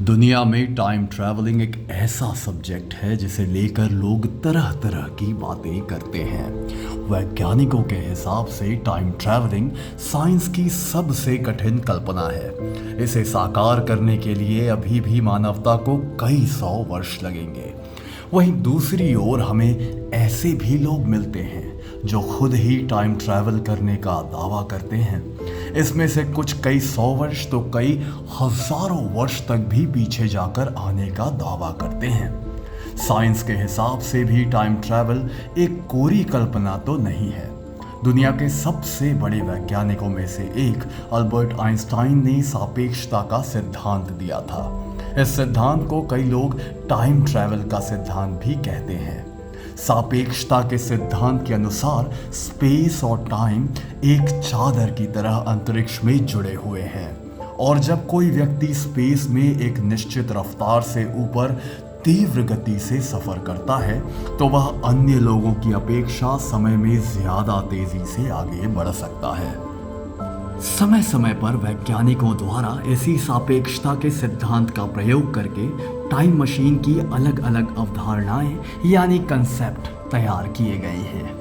दुनिया में time travelling एक ऐसा सब्जेक्ट है जिसे लेकर लोग तरह तरह की बातें करते हैं। वैज्ञानिकों के हिसाब से टाइम ट्रैवलिंग साइंस की सबसे कठिन कल्पना है। इसे साकार करने के लिए अभी भी मानवता को कई 100 वर्ष लगेंगे। वहीं दूसरी ओर हमें ऐसे भी लोग मिलते हैं जो खुद ही टाइम ट्रैवल करने का दावा करते हैं। इसमें से कुछ कई 100 वर्ष तो कई हजारों वर्ष तक भी पीछे जाकर आने का दावा करते हैं। साइंस के हिसाब से भी टाइम ट्रैवल एक कोरी कल्पना तो नहीं है। दुनिया के सबसे बड़े वैज्ञानिकों में से एक अल्बर्ट आइंस्टाइन ने सापेक्षता का सिद्धांत दिया था। इस सिद्धांत को कई लोग टाइम ट्रैवल का सिद्धांत भी कहते हैं। सापेक्षता के सिद्धांत के अनुसार स्पेस और टाइम एक चादर की तरह अंतरिक्ष में जुड़े हुए हैं, और जब कोई व्यक्ति स्पेस में एक निश्चित रफ्तार से ऊपर तीव्र गति से सफर करता है तो वह अन्य लोगों की अपेक्षा समय में ज्यादा तेजी से आगे बढ़ सकता है। समय समय पर वैज्ञानिकों द्वारा इसी सापेक्षता के सिद्धांत का प्रयोग करके टाइम मशीन की अलग अलग अवधारणाएं यानी कंसेप्ट तैयार किए गए हैं,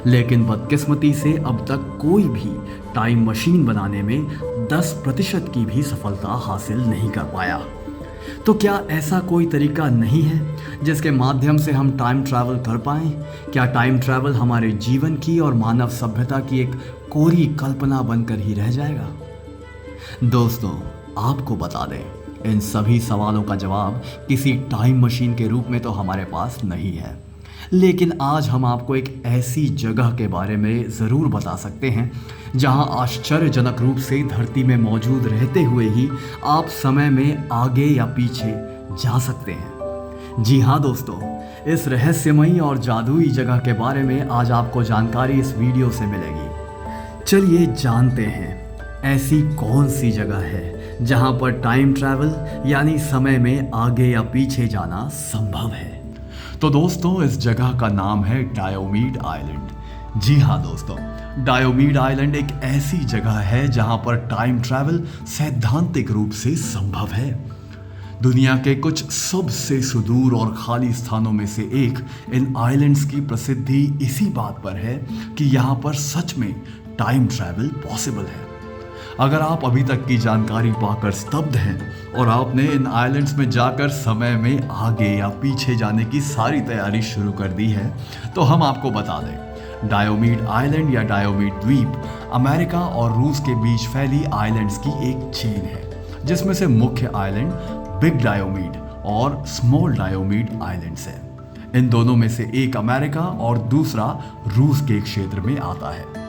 लेकिन बदकिस्मती से अब तक कोई भी टाइम मशीन बनाने में 10% की भी सफलता हासिल नहीं कर पाया। तो क्या ऐसा कोई तरीका नहीं है जिसके माध्यम से हम टाइम ट्रैवल कर पाएं? क्या टाइम ट्रैवल हमारे जीवन की और मानव सभ्यता की एक कोरी कल्पना बनकर ही रह जाएगा? दोस्तों, आपको बता दें, इन सभी सवालों का जवाब किसी टाइम मशीन के रूप में तो हमारे पास नहीं है, लेकिन आज हम आपको एक ऐसी जगह के बारे में ज़रूर बता सकते हैं जहां आश्चर्यजनक रूप से धरती में मौजूद रहते हुए ही आप समय में आगे या पीछे जा सकते हैं। जी हाँ दोस्तों, इस रहस्यमयी और जादुई जगह के बारे में आज आपको जानकारी इस वीडियो से मिलेगी। चलिए जानते हैं ऐसी कौन सी जगह है जहां पर टाइम ट्रैवल यानी समय में आगे या पीछे जाना संभव है। तो दोस्तों, इस जगह का नाम है डायोमीड आइलैंड। जी हाँ दोस्तों, डायोमीड आइलैंड एक ऐसी जगह है जहां पर टाइम ट्रैवल सैद्धांतिक रूप से संभव है। दुनिया के कुछ सबसे सुदूर और खाली स्थानों में से एक इन आइलैंड्स की प्रसिद्धि इसी बात पर है कि यहाँ पर सच में टाइम ट्रैवल पॉसिबल है। अगर आप अभी तक की जानकारी पाकर स्तब्ध हैं और आपने इन आइलैंड्स में जाकर समय में आगे या पीछे जाने की सारी तैयारी शुरू कर दी है, तो हम आपको बता दें, डायोमीड आइलैंड या डायोमीड द्वीप अमेरिका और रूस के बीच फैली आइलैंड्स की एक चेन है, जिसमें से मुख्य आइलैंड बिग डायोमीड और स्मॉल डायोमीड आइलैंड्स है। इन दोनों में से एक अमेरिका और दूसरा रूस के क्षेत्र में आता है।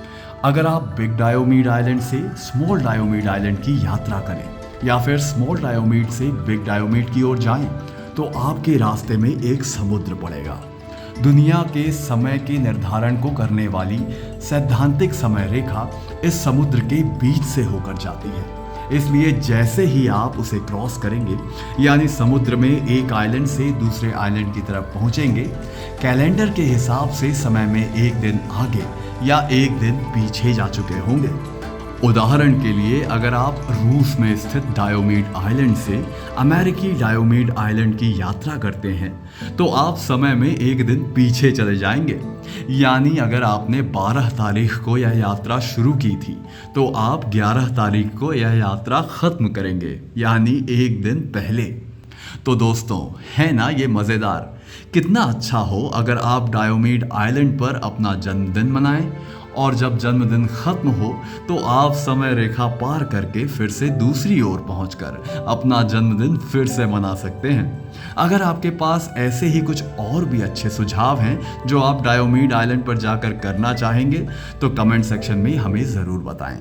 अगर आप बिग डायोमीड आइलैंड से स्मॉल डायोमीड आइलैंड की यात्रा करें या फिर स्मॉल डायोमीड से बिग डायोमीड की ओर जाएं, तो आपके रास्ते में एक समुद्र पड़ेगा। दुनिया के समय के निर्धारण को करने वाली सैद्धांतिक समय रेखा इस समुद्र के बीच से होकर जाती है। इसलिए जैसे ही आप उसे क्रॉस करेंगे, यानी समुद्र में एक आइलैंड से दूसरे आइलैंड की तरफ पहुंचेंगे, कैलेंडर के हिसाब से समय में एक दिन आगे या एक दिन पीछे जा चुके होंगे। उदाहरण के लिए, अगर आप रूस में स्थित डायोमीड आइलैंड से अमेरिकी डायोमीड आइलैंड की यात्रा करते हैं, तो आप समय में एक दिन पीछे चले जाएंगे। यानी अगर आपने 12 तारीख को यह यात्रा शुरू की थी, तो आप 11 तारीख को यह यात्रा खत्म करेंगे, यानी एक दिन पहले। तो दोस्तों, है ना ये मज़ेदार? कितना अच्छा हो अगर आप डायोमीड आइलैंड पर अपना जन्मदिन मनाएं और जब जन्मदिन खत्म हो तो आप समय रेखा पार करके फिर से दूसरी ओर पहुंचकर अपना जन्मदिन फिर से मना सकते हैं। अगर आपके पास ऐसे ही कुछ और भी अच्छे सुझाव हैं जो आप डायोमीड आइलैंड पर जाकर करना चाहेंगे, तो कमेंट सेक्शन में हमें ज़रूर बताएं।